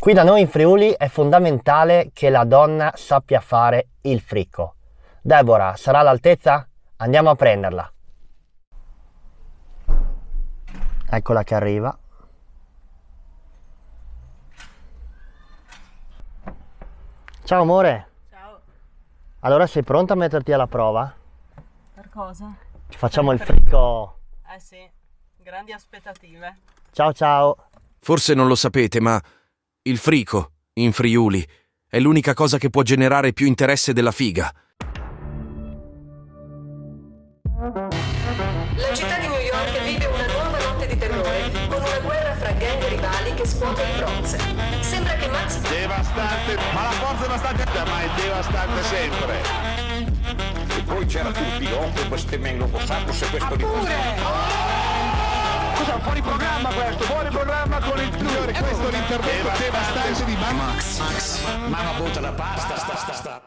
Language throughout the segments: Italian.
Qui da noi in Friuli è fondamentale che la donna sappia fare il fricco. Deborah, sarà all'altezza? Andiamo a prenderla. Eccola che arriva. Ciao amore. Ciao. Allora sei pronta a metterti alla prova? Per cosa? Facciamo il fricco. Eh sì, grandi aspettative. Ciao ciao. Forse non lo sapete, ma il frico, in Friuli, è l'unica cosa che può generare più interesse della figa. La città di New York vive una nuova notte di terrore con una guerra fra gang rivali che scuote il Bronx. Sembra che Max... Devastante, ma la forza è abbastanza, ma è devastante sempre. E poi c'era Turpido che bestemmendo cossato se questo di Cosa, fuori programma questo, fuori programma con il signore, questo è l'intervento devastante di Max. Mamma butta la pasta, sta.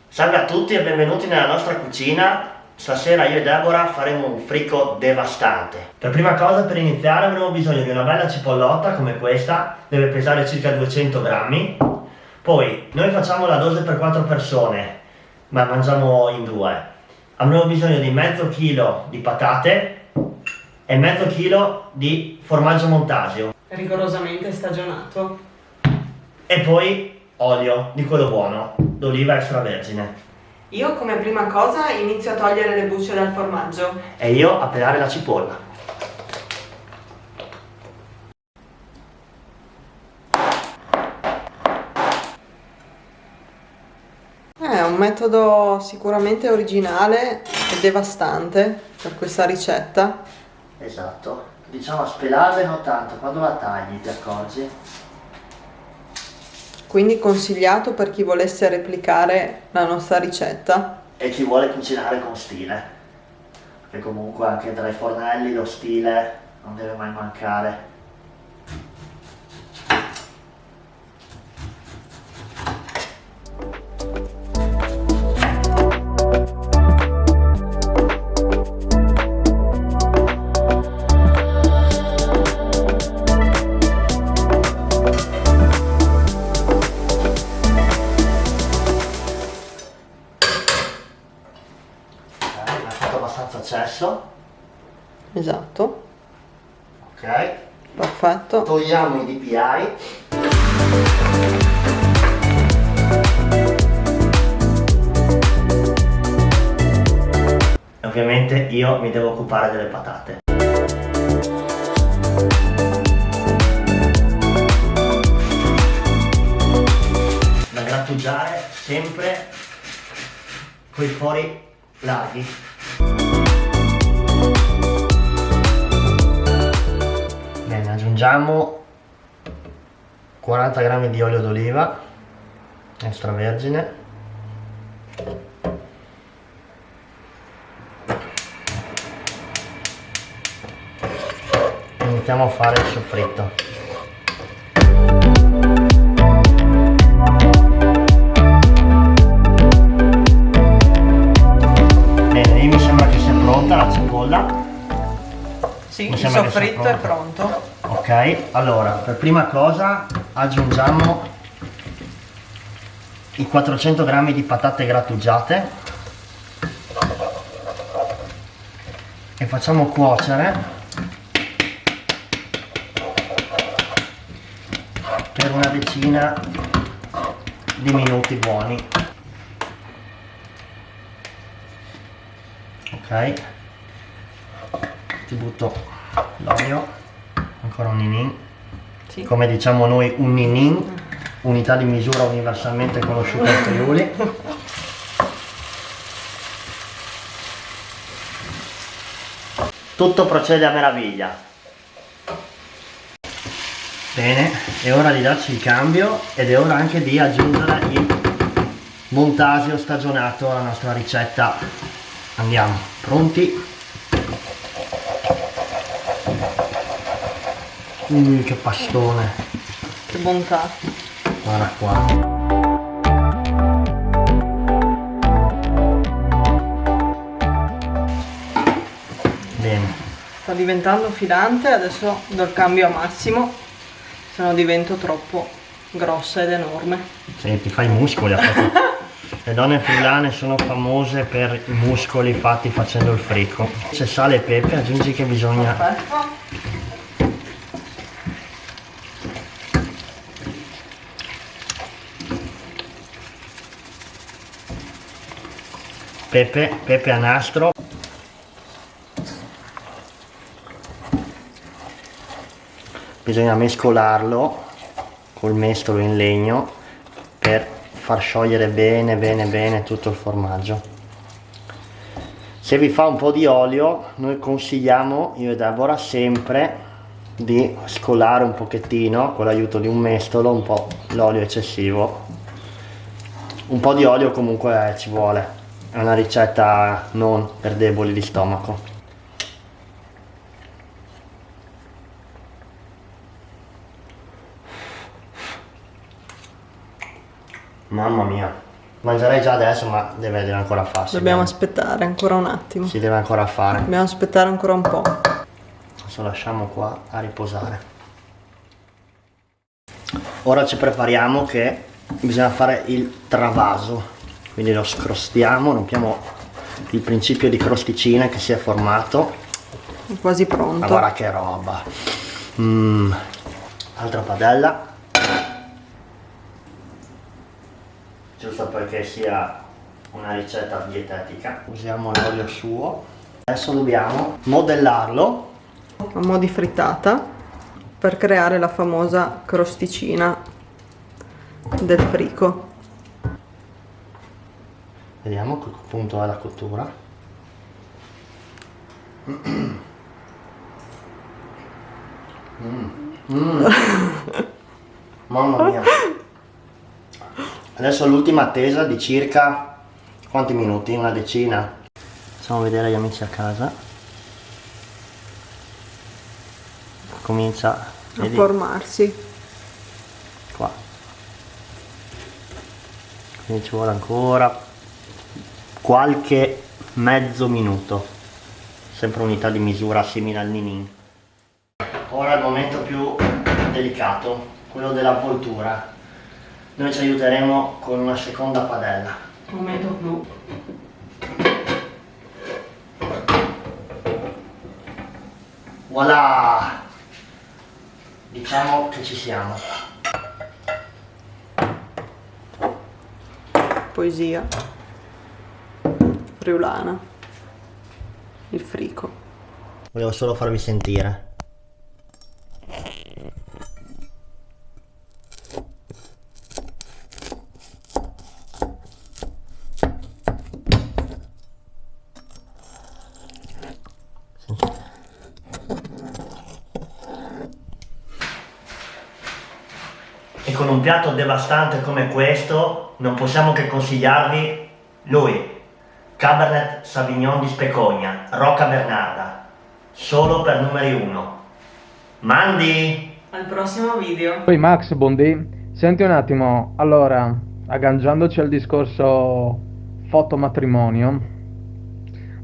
Salve a tutti e benvenuti nella nostra cucina. Stasera io e Deborah faremo un fricco devastante. Per prima cosa, per iniziare, avremo bisogno di una bella cipollotta come questa, deve pesare circa 200 grammi. Poi, noi facciamo la dose per 4 persone, ma mangiamo in 2. Avremo bisogno di mezzo chilo di patate e mezzo chilo di formaggio montasio. Rigorosamente stagionato. E poi olio, di quello buono, d'oliva extravergine. Io come prima cosa inizio a togliere le bucce dal formaggio. E io a pelare la cipolla. È un metodo sicuramente originale e devastante per questa ricetta. Esatto, diciamo a spelarle non tanto, quando la tagli ti accorgi. Quindi consigliato per chi volesse replicare la nostra ricetta. E chi vuole cucinare con stile, perché comunque anche tra i fornelli lo stile non deve mai mancare. Ha fatto abbastanza accesso. Esatto, Ok, perfetto. togliamo i DPI. E ovviamente io mi devo occupare delle patate. Da grattugiare sempre coi fori larghi. Bene, aggiungiamo 40 grammi di olio d'oliva extravergine. Iniziamo a fare il soffritto. Bene, lì mi sembra che sia pronta la cipolla. Sì, Mi il sembra che sia soffritto è pronto. Ok, allora per prima cosa aggiungiamo i 400 grammi di patate grattugiate e facciamo cuocere per una decina di minuti buoni. Ok, ti butto l'olio, ancora un ninin, Sì. come diciamo noi un ninin, unità di misura universalmente conosciuta in Friuli. Tutto procede a meraviglia. Bene, è ora di darci il cambio ed è ora anche di aggiungere il montasio stagionato alla nostra ricetta. Andiamo, pronti? Che pastone, Che bontà. guarda qua. Bene, Sta diventando filante, adesso do il cambio a massimo, se no divento troppo grossa ed enorme. Senti, fai i muscoli a fatto. Le donne friulane sono famose per i muscoli fatti facendo il frico. C'è sale e pepe, aggiungi che bisogna... Perfetto. Pepe a nastro. Bisogna mescolarlo col mestolo in legno per far sciogliere bene tutto il formaggio. Se vi fa un po' di olio, noi consigliamo, io e Deborah, sempre di scolare un pochettino con l'aiuto di un mestolo un po' l'olio eccessivo. Un po' di olio comunque ci vuole, è una ricetta non per deboli di stomaco. Mamma mia, mangerei già adesso, ma deve ancora farsi. Dobbiamo bene. aspettare ancora un attimo. Si deve ancora fare. Dobbiamo aspettare ancora un po'. Adesso lasciamo qua a riposare. Ora ci prepariamo che bisogna fare il travaso. Quindi lo scrostiamo, rompiamo il principio di crosticina che si è formato. È quasi Ma pronto. guarda che roba. Altra padella. Giusto perché sia una ricetta dietetica. Usiamo l'olio suo. Adesso dobbiamo modellarlo. A mo' di frittata per creare la famosa crosticina del frico. Vediamo che punto è la cottura. Mamma mia. Adesso l'ultima attesa di circa quanti minuti? Una decina. Facciamo vedere agli amici a casa. Comincia A vedi, formarsi. qua. Quindi ci vuole ancora qualche mezzo minuto. Sempre unità di misura simile al ninin. Ora il momento più delicato, quello dell'avvoltura. Noi ci aiuteremo con una seconda padella. Momento blu. Voilà! Diciamo che ci siamo. Poesia friulana. Il frico. Volevo solo farvi sentire. E con un piatto devastante come questo non possiamo che consigliarvi lui, Cabernet Sauvignon di Specogna, Rocca Bernarda, solo per numeri 1. Mandi! Al prossimo video. Poi Max Bondi, senti un attimo, allora, agganciandoci al discorso fotomatrimonio,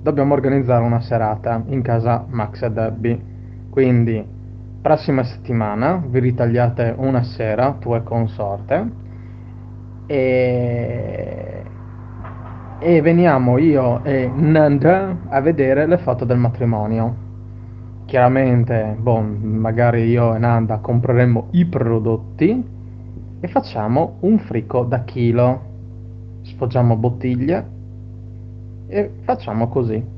dobbiamo organizzare una serata in casa Max e Debbie, quindi prossima settimana vi ritagliate una sera, tu e consorte, e veniamo io e Nanda a vedere le foto del matrimonio. Chiaramente, magari io e Nanda compreremo i prodotti e facciamo un frico da chilo. Sfoggiamo bottiglie e facciamo così.